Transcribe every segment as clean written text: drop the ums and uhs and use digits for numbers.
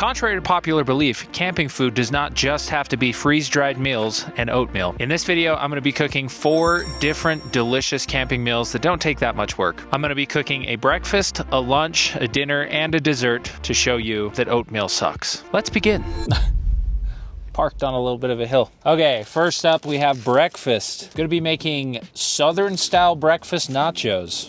Contrary to popular belief, camping food does not just have to be freeze-dried meals and oatmeal. In this video, I'm going to be cooking 4 different delicious camping meals that don't take that much work. I'm going to be cooking a breakfast, a lunch, a dinner, and a dessert to show you that oatmeal sucks. Let's begin. Parked on a little bit of a hill. Okay, first up we have breakfast. Gonna be making Southern style breakfast nachos.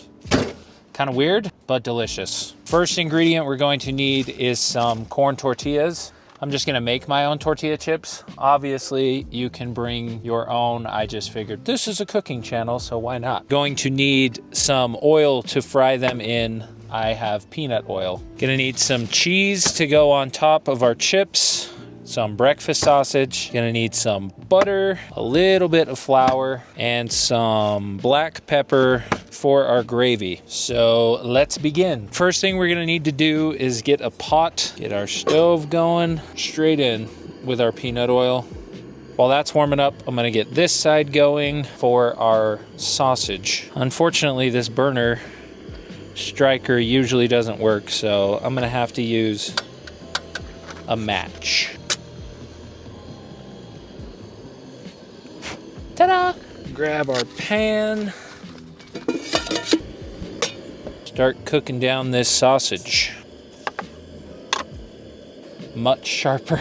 Kind of weird, but delicious. First ingredient we're going to need is some corn tortillas. I'm just gonna make my own tortilla chips. Obviously, you can bring your own. I just figured this is a cooking channel, so why not? Going to need some oil to fry them in. I have peanut oil. Gonna need some cheese to go on top of our chips. Some breakfast sausage, gonna need some butter, a little bit of flour, and some black pepper for our gravy. So let's begin. First thing we're gonna need to do is get a pot, get our stove going, straight in with our peanut oil. While that's warming up, I'm gonna get this side going for our sausage. Unfortunately, this burner striker usually doesn't work, so I'm gonna have to use a match. Ta-da! Grab our pan. Start cooking down this sausage. Much sharper.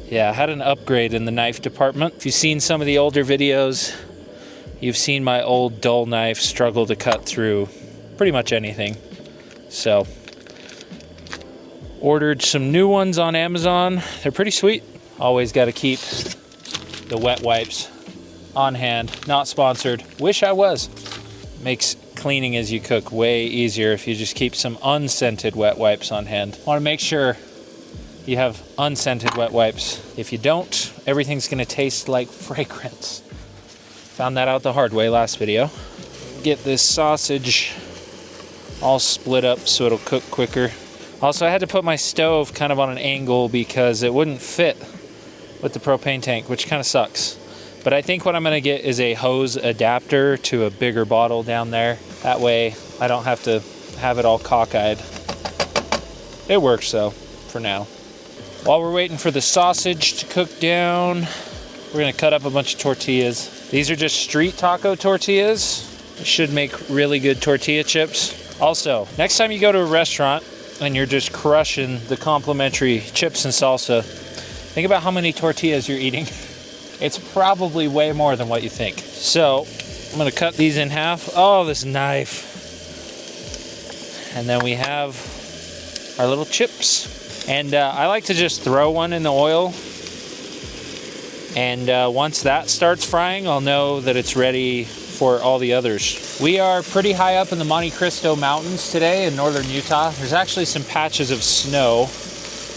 Yeah, I had an upgrade in the knife department. If you've seen some of the older videos, you've seen my old dull knife struggle to cut through pretty much anything. So, ordered some new ones on Amazon. They're pretty sweet. Always got to keep the wet wipes on hand. Not sponsored. Wish I was. Makes cleaning as you cook way easier if you just keep some unscented wet wipes on hand. Want to make sure you have unscented wet wipes. If you don't, everything's going to taste like fragrance. Found that out the hard way last video. Get this sausage all split up so it'll cook quicker. Also, I had to put my stove kind of on an angle because it wouldn't fit with the propane tank, which kind of sucks. But I think what I'm gonna get is a hose adapter to a bigger bottle down there. That way I don't have to have it all cockeyed. It works though, for now. While we're waiting for the sausage to cook down, we're gonna cut up a bunch of tortillas. These are just street taco tortillas. It should make really good tortilla chips. Also, next time you go to a restaurant and you're just crushing the complimentary chips and salsa, think about how many tortillas you're eating. It's probably way more than what you think. So I'm gonna cut these in half. Oh, this knife. And then we have our little chips. And I like to just throw one in the oil. And once that starts frying, I'll know that it's ready for all the others. We are pretty high up in the Monte Cristo Mountains today in northern Utah. There's actually some patches of snow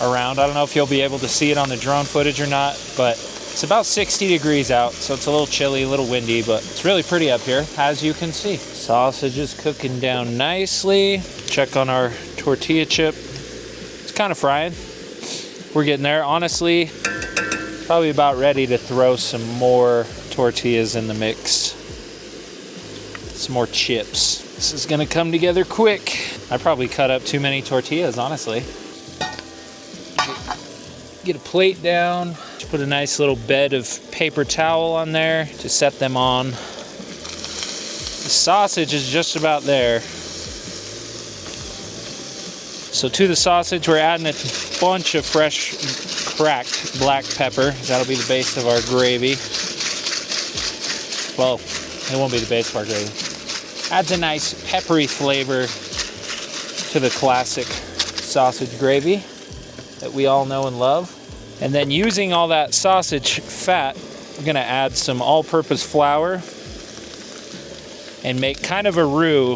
around. I don't know if you'll be able to see it on the drone footage or not, but it's about 60 degrees out, so it's a little chilly, a little windy, but it's really pretty up here, as you can see. Sausage is cooking down nicely. Check on our tortilla chip. It's kind of frying. We're getting there. Honestly, probably about ready to throw some more tortillas in the mix. Some more chips. This is gonna come together quick. I probably cut up too many tortillas, honestly. Get a plate down. Just put a nice little bed of paper towel on there to set them on. The sausage is just about there. So to the sausage, we're adding a bunch of fresh cracked black pepper. That'll be the base of our gravy. Well, it won't be the base of our gravy. Adds a nice peppery flavor to the classic sausage gravy that we all know and love. And then using all that sausage fat, we're gonna add some all-purpose flour and make kind of a roux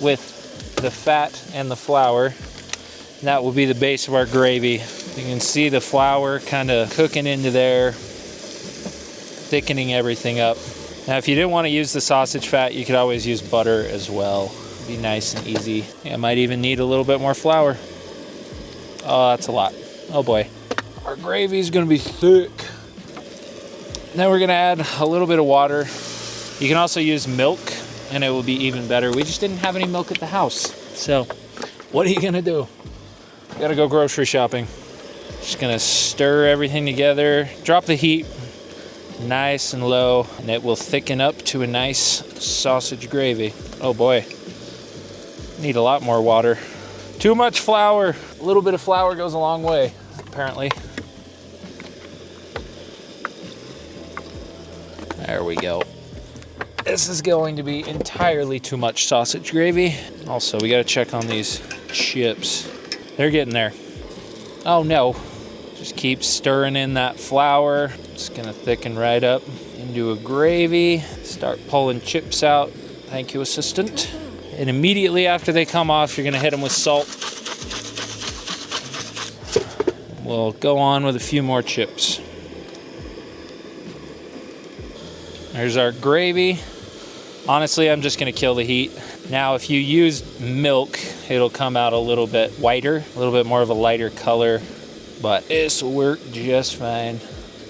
with the fat and the flour. And that will be the base of our gravy. You can see the flour kind of cooking into there, thickening everything up. Now, if you didn't want to use the sausage fat, you could always use butter as well. Be nice and easy. I might even need a little bit more flour. Oh, that's a lot. Oh boy. Our gravy is gonna be thick. Then we're gonna add a little bit of water. You can also use milk and it will be even better. We just didn't have any milk at the house. So what are you gonna do? Gotta go grocery shopping. Just gonna stir everything together. Drop the heat nice and low, and it will thicken up to a nice sausage gravy. Oh boy, need a lot more water. Too much flour. A little bit of flour goes a long way, apparently. There we go. This is going to be entirely too much sausage gravy. Also, we gotta check on these chips. They're getting there. Oh no. Just keep stirring in that flour. It's gonna thicken right up into a gravy. Start pulling chips out. Thank you, assistant. And immediately after they come off, you're gonna hit them with salt. We'll go on with a few more chips. There's our gravy. Honestly, I'm just gonna kill the heat. Now, if you use milk, it'll come out a little bit whiter, a little bit more of a lighter color, but this will work just fine.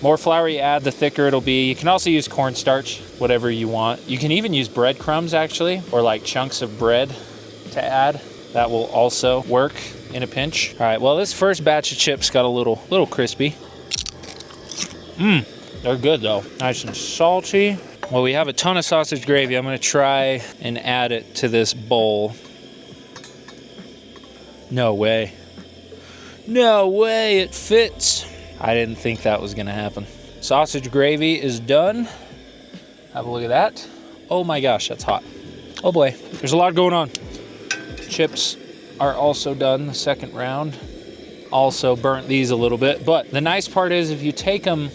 More flour you add, the thicker it'll be. You can also use cornstarch, whatever you want. You can even use breadcrumbs, actually, or like chunks of bread to add. That will also work in a pinch. All right, well, this first batch of chips got a little crispy. They're good though, nice and salty. Well, we have a ton of sausage gravy. I'm gonna try and add it to this bowl. No way. No way it fits. I didn't think that was gonna happen. Sausage gravy is done. Have a look at that. Oh my gosh, that's hot. Oh boy, there's a lot going on. Chips are also done, the second round. Also burnt these a little bit, but the nice part is if you take them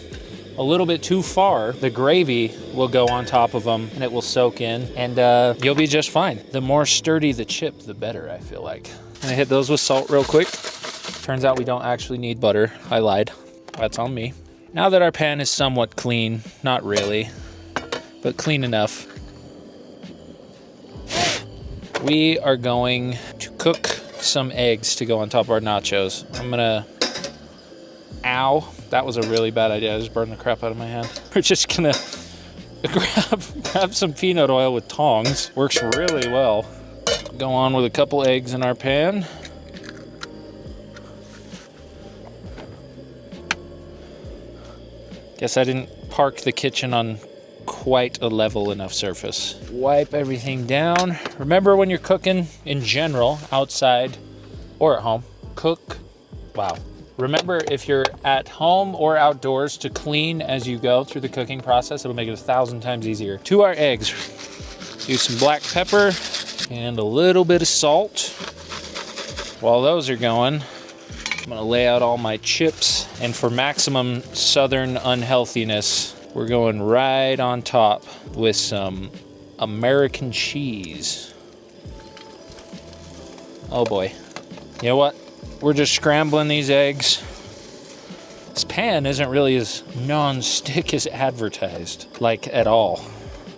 a little bit too far, the gravy will go on top of them and it will soak in, and you'll be just fine. The more sturdy the chip, the better, I feel like. I'm gonna hit those with salt real quick. Turns out we don't actually need butter. I lied. That's on me. Now that our pan is somewhat clean, not really, but clean enough, we are going to cook some eggs to go on top of our nachos. I'm gonna, ow, that was a really bad idea. I just burned the crap out of my hand. We're just gonna grab some peanut oil with tongs. Works really well. Go on with a couple eggs in our pan. Guess I didn't park the kitchen on quite a level enough surface. Wipe everything down. Remember, when you're cooking in general, outside or at home, cook, wow. Remember, if you're at home or outdoors, to clean as you go through the cooking process. It'll make it 1,000 times easier. To our eggs, use some black pepper and a little bit of salt. While those are going, I'm gonna lay out all my chips, and for maximum southern unhealthiness, we're going right on top with some American cheese. Oh boy. You know what? We're just scrambling these eggs. This pan isn't really as non-stick as advertised, like at all.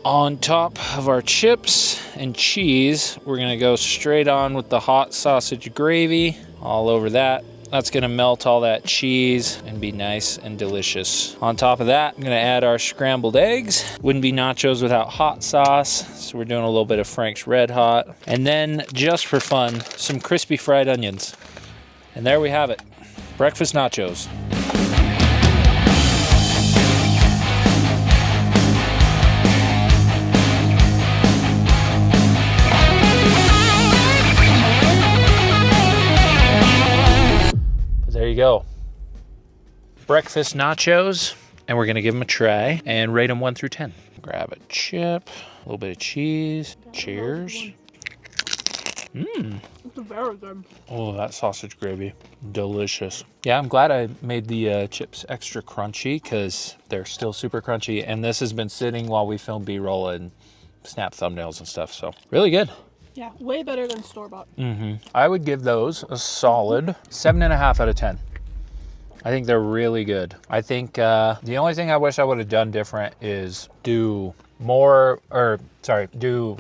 On top of our chips and cheese, we're gonna go straight on with the hot sausage gravy all over that. That's gonna melt all that cheese and be nice and delicious. On top of that, I'm gonna add our scrambled eggs. Wouldn't be nachos without hot sauce, so we're doing a little bit of Frank's Red Hot. And then, just for fun, some crispy fried onions. And there we have it, breakfast nachos. There you go. Breakfast nachos, and we're gonna give them a try and rate them 1 through 10. Grab a chip, a little bit of cheese. Cheers. It's very good. Oh, that sausage gravy, delicious. Yeah, I'm glad I made the chips extra crunchy because they're still super crunchy, and this has been sitting while we film B-roll and snap thumbnails and stuff, so really good. Yeah, way better than store-bought. I would give those a solid 7.5 out of 10. I think they're really good. I think the only thing I wish I would have done different is do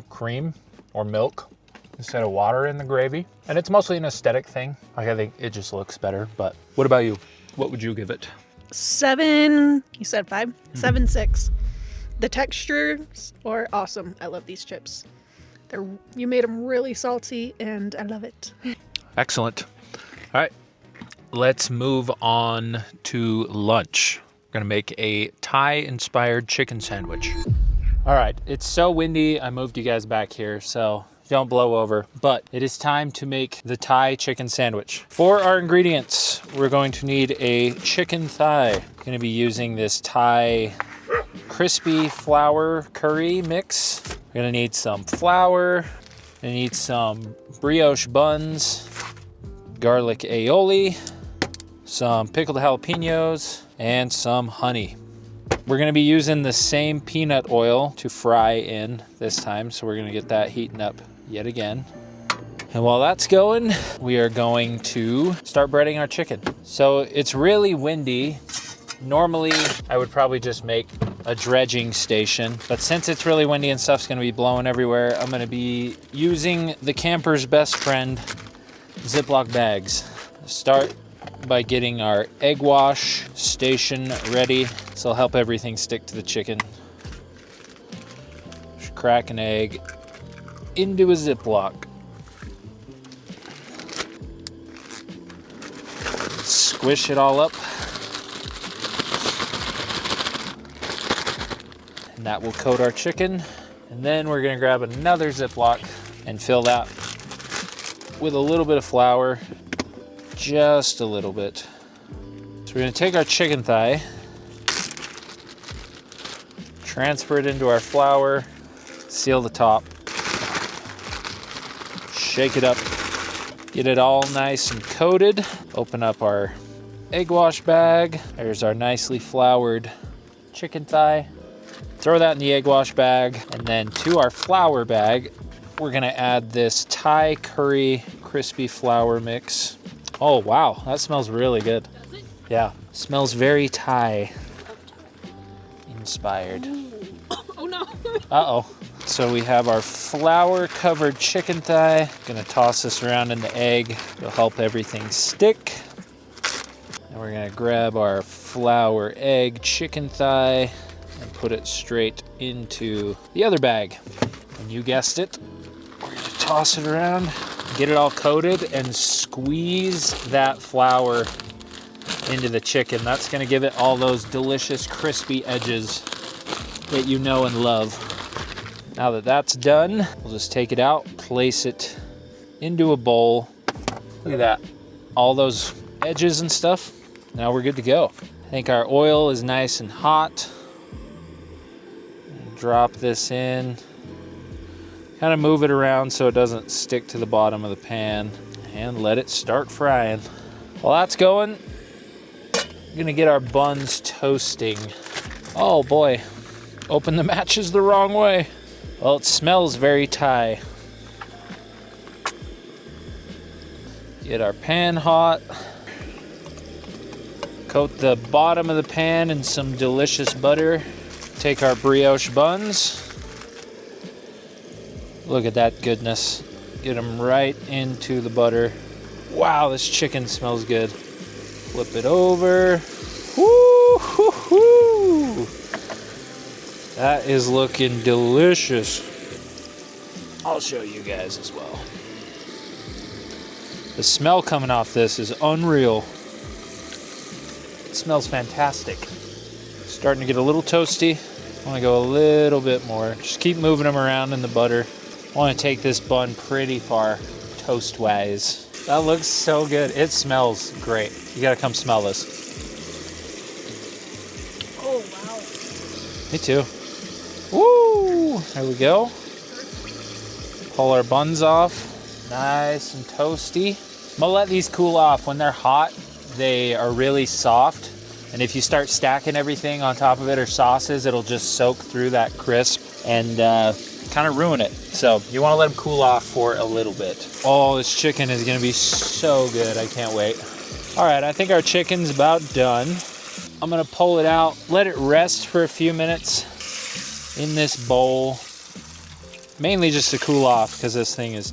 cream or milk instead of water in the gravy. And it's mostly an aesthetic thing. Like, I think it just looks better. But what about you? What would you give it? 7, you said 5? 7.6. The textures are awesome. I love these chips. You made them really salty, and I love it. Excellent. All right, let's move on to lunch. We're gonna make a Thai-inspired chicken sandwich. All right, it's so windy, I moved you guys back here, so don't blow over. But it is time to make the Thai chicken sandwich. For our ingredients, we're going to need a chicken thigh. I'm gonna be using this Thai crispy flour curry mix. We're gonna need some flour, gonna need some brioche buns, garlic aioli, some pickled jalapenos, and some honey. We're gonna be using the same peanut oil to fry in this time, so we're gonna get that heating up yet again. And while that's going, we are going to start breading our chicken. So it's really windy. Normally, I would probably just make a dredging station, but since it's really windy and stuff's gonna be blowing everywhere, I'm gonna be using the camper's best friend, Ziploc bags. Start by getting our egg wash station ready. This will help everything stick to the chicken. Just crack an egg into a Ziploc. Squish it all up. And that will coat our chicken. And then we're gonna grab another Ziploc and fill that with a little bit of flour, just a little bit. So we're gonna take our chicken thigh, transfer it into our flour, seal the top, shake it up, get it all nice and coated. Open up our egg wash bag. There's our nicely floured chicken thigh. Throw that in the egg wash bag, and then to our flour bag, we're gonna add this Thai curry crispy flour mix. Oh wow, that smells really good. Does it? Yeah, smells very Thai inspired. Oh no. Uh-oh. So we have our flour covered chicken thigh. Gonna toss this around in the egg. It'll help everything stick. And we're gonna grab our flour egg chicken thigh and put it straight into the other bag. And you guessed it, we're gonna toss it around, get it all coated, and squeeze that flour into the chicken. That's gonna give it all those delicious crispy edges that you know and love. Now that that's done, we'll just take it out, place it into a bowl. Look at that, all those edges and stuff. Now we're good to go. I think our oil is nice and hot. Drop this in. Kind of move it around so it doesn't stick to the bottom of the pan, and let it start frying. While that's going, we're gonna get our buns toasting. Oh boy, open the matches the wrong way. Well, it smells very Thai. Get our pan hot. Coat the bottom of the pan in some delicious butter. Take our brioche buns. Look at that goodness. Get them right into the butter. Wow, this chicken smells good. Flip it over. Woo hoo hoo. That is looking delicious. I'll show you guys as well. The smell coming off this is unreal. It smells fantastic. Starting to get a little toasty. I want to go a little bit more. Just keep moving them around in the butter. I want to take this bun pretty far toast-wise. That looks so good. It smells great. You got to come smell this. Oh wow. Me too. Woo! There we go. Pull our buns off. Nice and toasty. I'm gonna let these cool off. When they're hot, they are really soft. And if you start stacking everything on top of it or sauces, it'll just soak through that crisp and kind of ruin it. So you want to let them cool off for a little bit. Oh, this chicken is going to be so good. I can't wait. All right, I think our chicken's about done. I'm going to pull it out, let it rest for a few minutes in this bowl. Mainly just to cool off because this thing is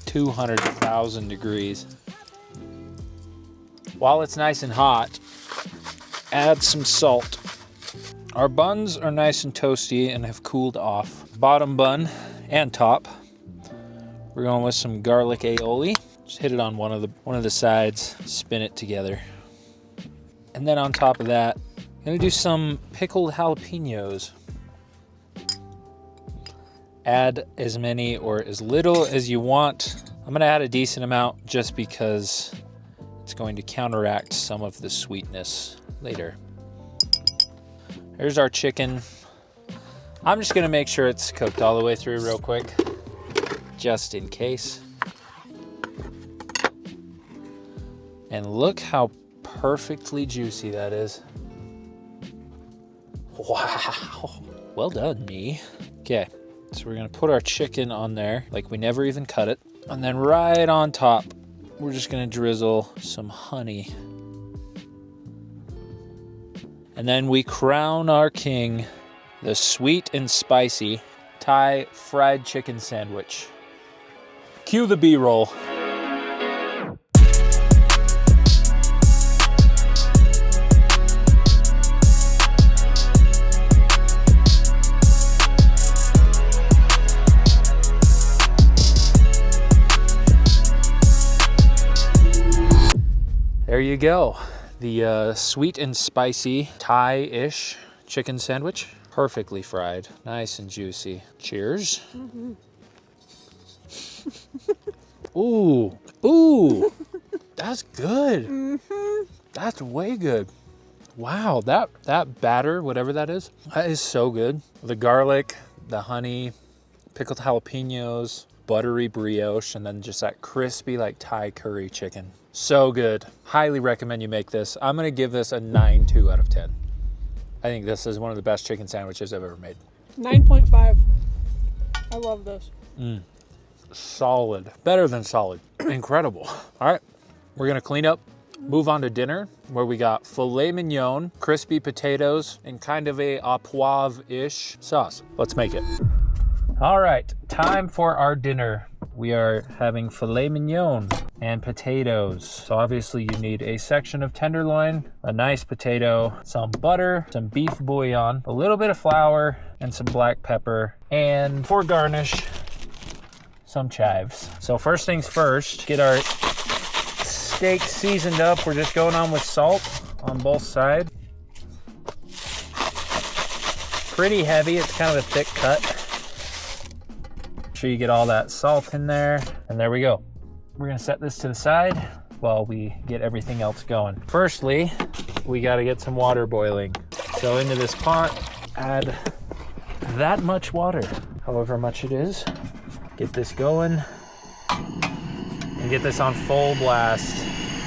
200,000 degrees. While it's nice and hot, add some salt. Our buns are nice and toasty and have cooled off. Bottom bun and top, we're going with some garlic aioli. Just hit it on one of the sides, spin it together. And then on top of that, I'm gonna do some pickled jalapenos. Add as many or as little as you want. I'm gonna add a decent amount just because it's going to counteract some of the sweetness later. Here's our chicken. I'm just gonna make sure it's cooked all the way through real quick, just in case. And look how perfectly juicy that is. Wow, well done, me. Okay, so we're gonna put our chicken on there like we never even cut it. And then right on top, we're just gonna drizzle some honey. And then we crown our king, the sweet and spicy Thai fried chicken sandwich. Cue the B-roll. There you go. The sweet and spicy Thai-ish chicken sandwich. Perfectly fried, nice and juicy. Cheers. Mm-hmm. Ooh, ooh, that's good. Mm-hmm. That's way good. Wow, that batter, whatever that is so good. The garlic, the honey, pickled jalapenos, buttery brioche, and then just that crispy like Thai curry chicken. So good. Highly recommend you make this. I'm gonna give this a 9.2 out of 10. I think this is one of the best chicken sandwiches I've ever made. 9.5. I love this. Solid. Better than solid. Incredible. All right, we're gonna clean up, move on to dinner, where we got filet mignon, crispy potatoes, and kind of a au poivre-ish sauce. Let's make it. All right, time for our dinner. We are having filet mignon and potatoes. So obviously you need a section of tenderloin, a nice potato, some butter, some beef bouillon, a little bit of flour, and some black pepper. And for garnish, some chives. So first things first, get our steak seasoned up. We're just going on with salt on both sides. Pretty heavy, it's kind of a thick cut. Sure you get all that salt in there, and there we go. We're gonna set this to the side while we get everything else going. Firstly, we gotta get some water boiling. So into this pot, add that much water, however much it is. Get this going and get this on full blast.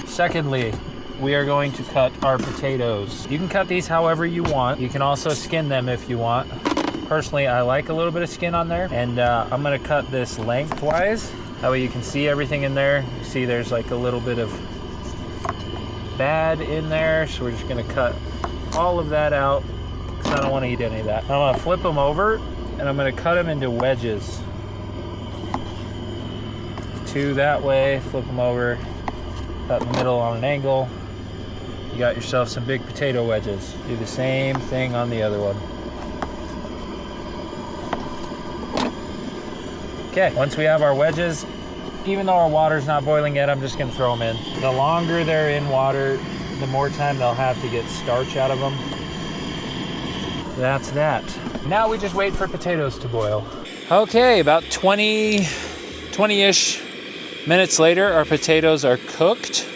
Secondly, we are going to cut our potatoes. You can cut these however you want. You can also skin them if you want. Personally, I like a little bit of skin on there, and I'm gonna cut this lengthwise. That way you can see everything in there. You see there's like a little bit of bad in there, so we're just gonna cut all of that out because I don't wanna eat any of that. I'm gonna flip them over, and I'm gonna cut them into wedges. 2 that way, flip them over, cut in the middle on an angle. You got yourself some big potato wedges. Do the same thing on the other one. Okay, once we have our wedges, even though our water's not boiling yet, I'm just gonna throw them in. The longer they're in water, the more time they'll have to get starch out of them. That's that. Now we just wait for potatoes to boil. Okay, about 20-ish minutes later, our potatoes are cooked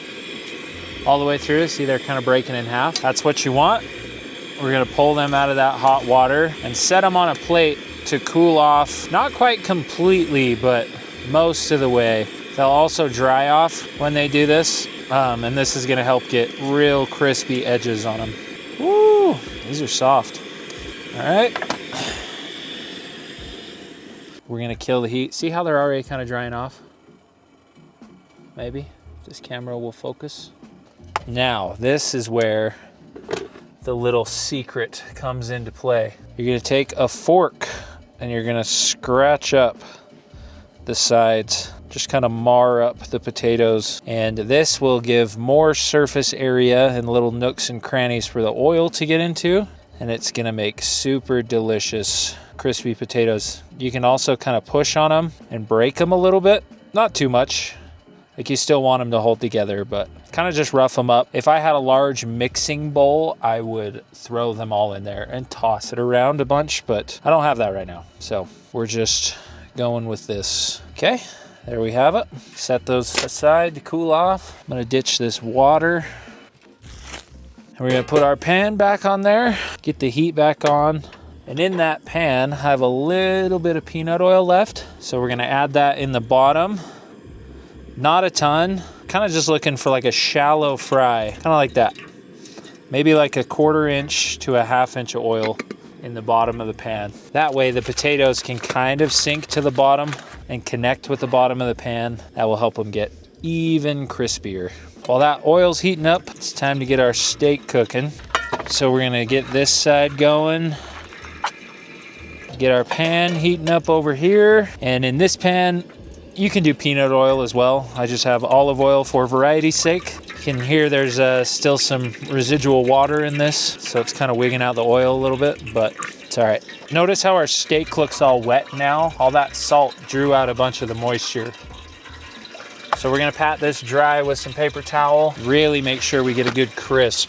all the way through. See, they're kind of breaking in half. That's what you want. We're gonna pull them out of that hot water and set them on a plate to cool off, not quite completely, but most of the way. They'll also dry off when they do this, and this is gonna help get real crispy edges on them. Woo, these are soft. All right. We're gonna kill the heat. See how they're already kind of drying off? Maybe, this camera will focus. Now, this is where the little secret comes into play. You're gonna take a fork and you're gonna scratch up the sides, just kind of mar up the potatoes. And this will give more surface area and little nooks and crannies for the oil to get into. And it's gonna make super delicious crispy potatoes. You can also kind of push on them and break them a little bit, not too much. Like you still want them to hold together, but kind of just rough them up. If I had a large mixing bowl, I would throw them all in there and toss it around a bunch, but I don't have that right now. So we're just going with this. Okay, there we have it. Set those aside to cool off. I'm gonna ditch this water. And we're gonna put our pan back on there, get the heat back on. And in that pan, I have a little bit of peanut oil left. So we're gonna add that in the bottom. Not a ton, kind of just looking for like a shallow fry, kind of like that. Maybe like a 1/4 inch to a 1/2 inch of oil in the bottom of the pan. That way the potatoes can kind of sink to the bottom and connect with the bottom of the pan. That will help them get even crispier. While that oil's heating up, it's time to get our steak cooking. So we're gonna get this side going. Get our pan heating up over here. And in this pan, you can do peanut oil as well. I just have olive oil for variety's sake. You can hear there's still some residual water in this, so it's kind of wigging out the oil a little bit, but it's all right. Notice how our steak looks all wet now. All that salt drew out a bunch of the moisture. So we're gonna pat this dry with some paper towel. Really make sure we get a good crisp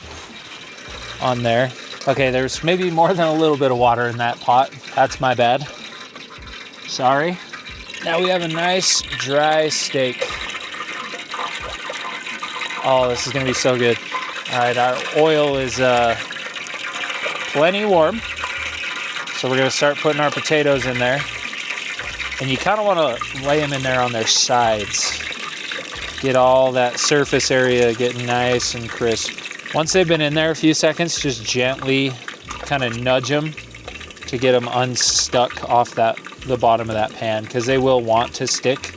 on there. Okay, there's maybe more than a little bit of water in that pot. That's my bad. Sorry. Now we have a nice dry steak. Oh, this is gonna be so good. All right, our oil is plenty warm. So we're gonna start putting our potatoes in there. And you kinda wanna lay them in there on their sides. Get all that surface area getting nice and crisp. Once they've been in there a few seconds, just gently kind of nudge them to get them unstuck off the bottom of that pan, because they will want to stick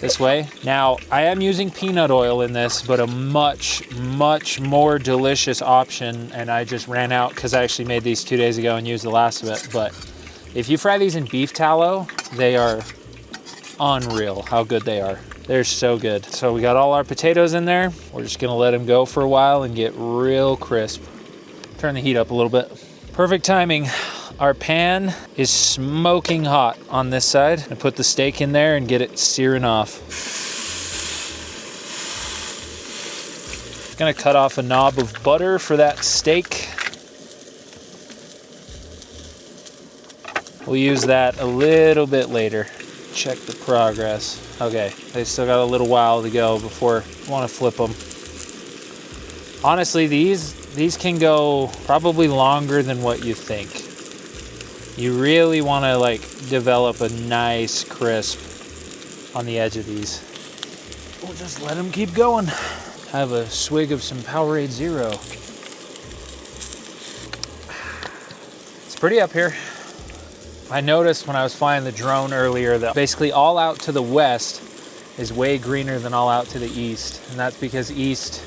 this way. Now, I am using peanut oil in this, but a much, much more delicious option, and I just ran out because I actually made these 2 days ago and used the last of it, but if you fry these in beef tallow, they are unreal how good they are. They're so good. So we got all our potatoes in there. We're just gonna let them go for a while and get real crisp. Turn the heat up a little bit. Perfect timing. Our pan is smoking hot on this side. I put the steak in there and get it searing off. Gonna cut off a knob of butter for that steak. We'll use that a little bit later. Check the progress. Okay, they still got a little while to go before I want to flip them. Honestly, these can go probably longer than what you think. You really want to like develop a nice crisp on the edge of these. We'll just let them keep going. Have a swig of some Powerade Zero. It's pretty up here. I noticed when I was flying the drone earlier that basically all out to the west is way greener than all out to the east. And that's because east,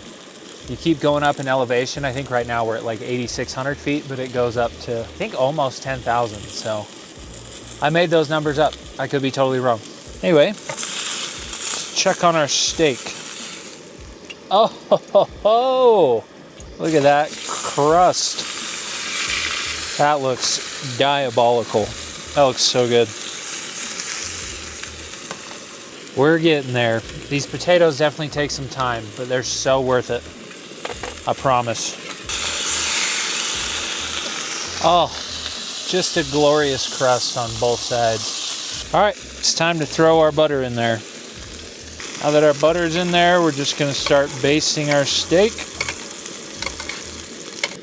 you keep going up in elevation. I think right now we're at like 8,600 feet, but it goes up to, I think, almost 10,000. So I made those numbers up. I could be totally wrong. Anyway, let's check on our steak. Oh, ho, ho, ho. Look at that crust. That looks diabolical. That looks so good. We're getting there. These potatoes definitely take some time, but they're so worth it. I promise. Oh, just a glorious crust on both sides. All right, it's time to throw our butter in there. Now that our butter's in there, we're just gonna start basting our steak.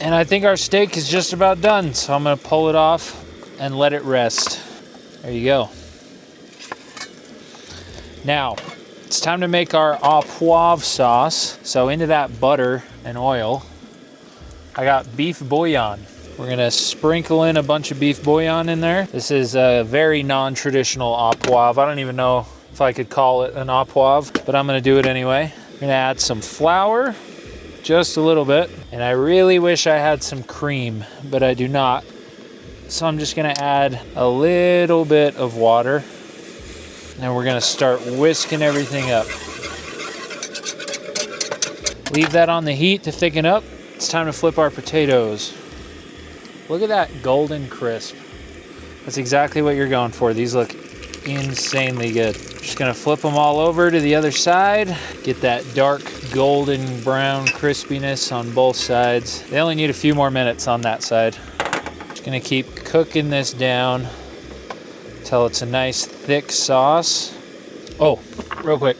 And I think our steak is just about done, so I'm gonna pull it off and let it rest. There you go. Now, it's time to make our au poivre sauce. So into that butter and oil, I got beef bouillon. We're gonna sprinkle in a bunch of beef bouillon in there. This is a very non-traditional au poivre. I don't even know if I could call it an au poivre, but I'm gonna do it anyway. I'm gonna add some flour, just a little bit. And I really wish I had some cream, but I do not. So I'm just gonna add a little bit of water. And we're gonna start whisking everything up. Leave that on the heat to thicken up. It's time to flip our potatoes. Look at that golden crisp. That's exactly what you're going for. These look insanely good. Just gonna flip them all over to the other side. Get that dark golden brown crispiness on both sides. They only need a few more minutes on that side. Just gonna keep cooking this down until it's a nice thick sauce. Oh, real quick.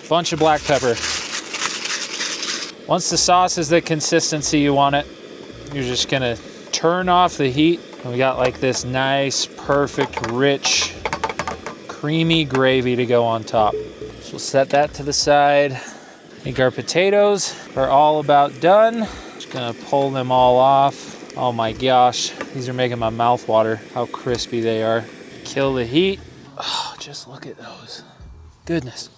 Bunch of black pepper. Once the sauce is the consistency you want it, you're just gonna turn off the heat. And we got like this nice, perfect, rich, creamy gravy to go on top. So we'll set that to the side. I think our potatoes are all about done. Just gonna pull them all off. Oh my gosh, these are making my mouth water, how crispy they are. Kill the heat. Oh, just look at those. Goodness.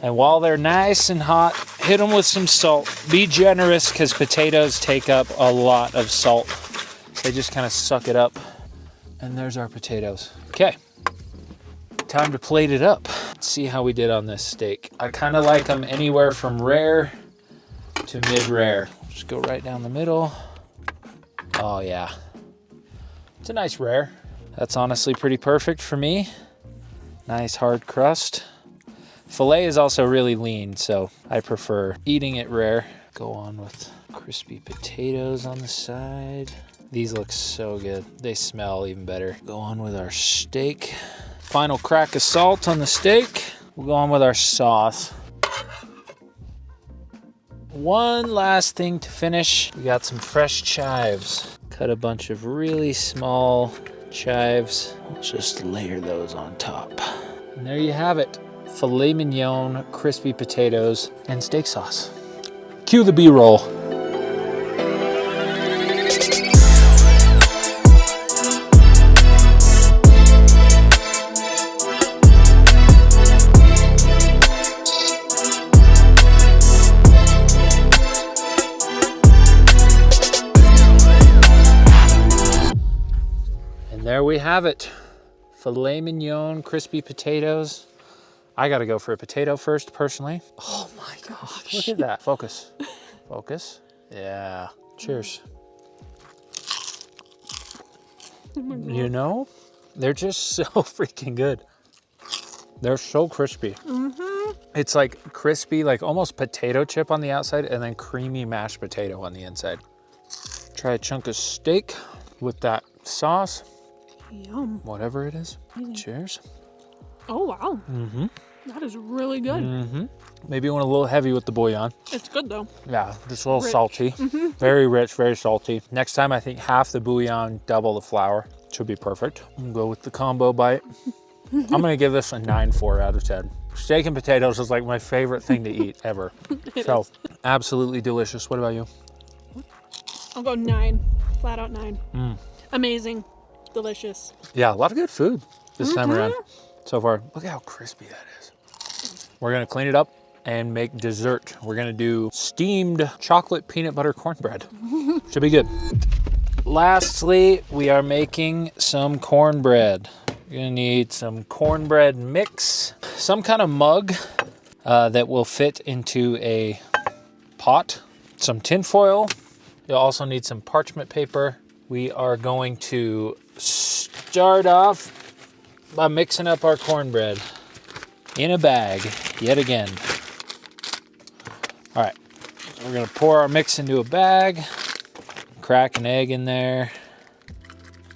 And while they're nice and hot, hit them with some salt. Be generous because potatoes take up a lot of salt. They just kind of suck it up. And there's our potatoes. Okay, time to plate it up. Let's see how we did on this steak. I kind of like them anywhere from rare to mid-rare. Just go right down the middle. Oh yeah, it's a nice rare. That's honestly pretty perfect for me. Nice hard crust. Filet is also really lean, so I prefer eating it rare. Go on with crispy potatoes on the side. These look so good. They smell even better. Go on with our steak. Final crack of salt on the steak. We'll go on with our sauce. One last thing to finish. We got some fresh chives. Cut a bunch of really small chives. Just layer those on top. And there you have it. Filet mignon, crispy potatoes, and steak sauce. Cue the B-roll. And there we have it. Filet mignon, crispy potatoes. I gotta go for a potato first, personally. Oh my gosh. Look at that. Focus. Focus. Yeah. Cheers. Oh my God. You know, they're just so freaking good. They're so crispy. Mm-hmm. It's like crispy, like almost potato chip on the outside and then creamy mashed potato on the inside. Try a chunk of steak with that sauce. Yum. Whatever it is. Amazing. Cheers. Oh, wow. Mm-hmm. That is really good. Mm-hmm. Maybe you went a little heavy with the bouillon. It's good, though. Yeah, just a little Rich. salty. Mm-hmm. Very rich, very salty. Next time, I think half the bouillon, double the flour. Should be perfect. I'm gonna go with the combo bite. I'm gonna give this a 9.4 out of 10. Steak and potatoes is like my favorite thing to eat ever. So, absolutely delicious. What about you? I'll go 9. Flat out 9. Mm. Amazing. Delicious. Yeah, a lot of good food this time around so far. Look at how crispy that is. We're gonna clean it up and make dessert. We're gonna do steamed chocolate peanut butter cornbread. Should be good. Lastly, we are making some cornbread. You're gonna need some cornbread mix, some kind of mug that will fit into a pot, some tin foil. You'll also need some parchment paper. We are going to start off by mixing up our cornbread in a bag yet again. All right, we're gonna pour our mix into a bag, crack an egg in there,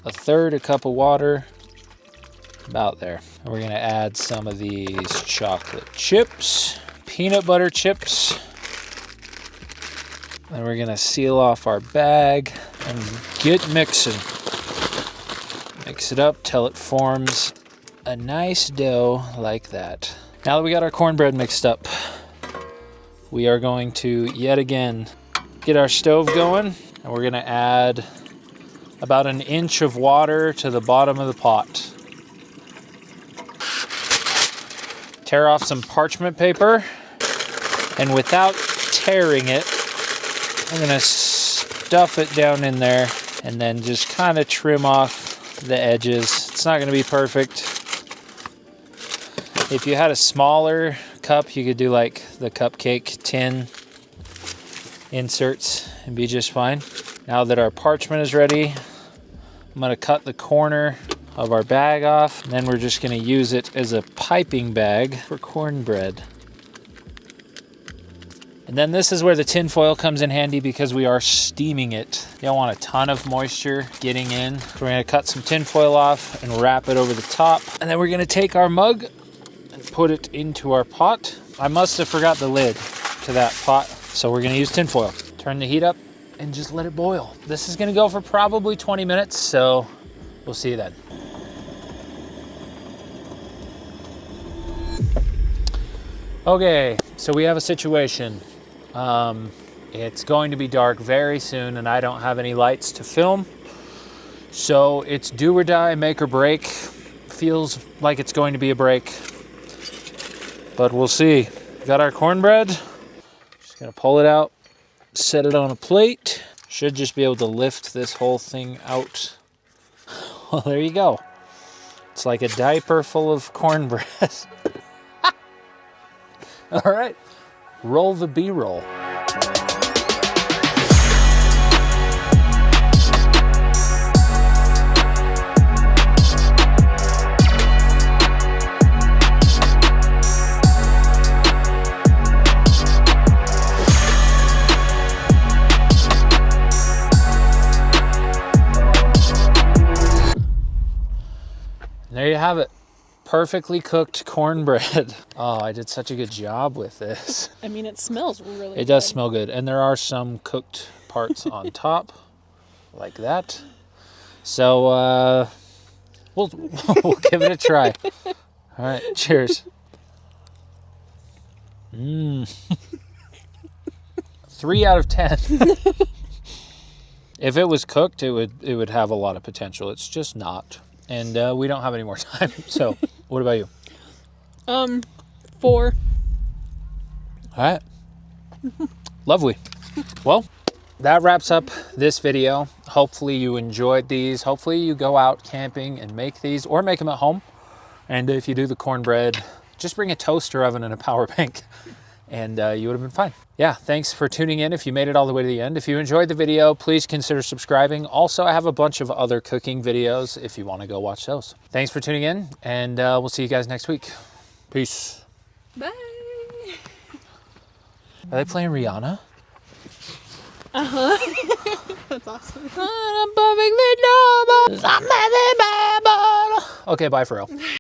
a third a cup of water, about there. And we're gonna add some of these chocolate chips, peanut butter chips. Then we're gonna seal off our bag and get mixing. Mix it up till it forms a nice dough like that. Now that we got our cornbread mixed up, we are going to yet again get our stove going, and we're gonna add about an inch of water to the bottom of the pot. Tear off some parchment paper, and without tearing it, I'm gonna stuff it down in there and then just kind of trim off the edges. It's not gonna be perfect. If you had a smaller cup, you could do like the cupcake tin inserts and be just fine. Now that our parchment is ready, I'm gonna cut the corner of our bag off. And then we're just gonna use it as a piping bag for cornbread. And then this is where the tin foil comes in handy because we are steaming it. You don't want a ton of moisture getting in. So we're gonna cut some tin foil off and wrap it over the top. And then we're gonna take our mug and put it into our pot. I must have forgot the lid to that pot. So we're gonna use tin foil. Turn the heat up and just let it boil. This is gonna go for probably 20 minutes, so we'll see you then. Okay, so we have a situation. It's going to be dark very soon and I don't have any lights to film. So it's do or die, make or break. Feels like it's going to be a break, but we'll see. Got our cornbread. Just gonna pull it out, set it on a plate. Should just be able to lift this whole thing out. Well, there you go. It's like a diaper full of cornbread. All right, roll the B-roll. There you have it. Perfectly cooked cornbread. Oh, I did such a good job with this. I mean, it smells really good. It does smell good. And there are some cooked parts on top, like that. So we'll give it a try. All right, cheers. 3 out of 10. If it was cooked, it would have a lot of potential. It's just not. And we don't have any more time. So what about you? 4. All right. Lovely. Well, that wraps up this video. Hopefully you enjoyed these. Hopefully you go out camping and make these or make them at home. And if you do the cornbread, just bring a toaster oven and a power bank and you would have been fine. Yeah, thanks for tuning in if you made it all the way to the end. If you enjoyed the video, please consider subscribing. Also, I have a bunch of other cooking videos if you want to go watch those. Thanks for tuning in, and we'll see you guys next week. Peace. Bye. Are they playing Rihanna? That's awesome. Okay, bye for real.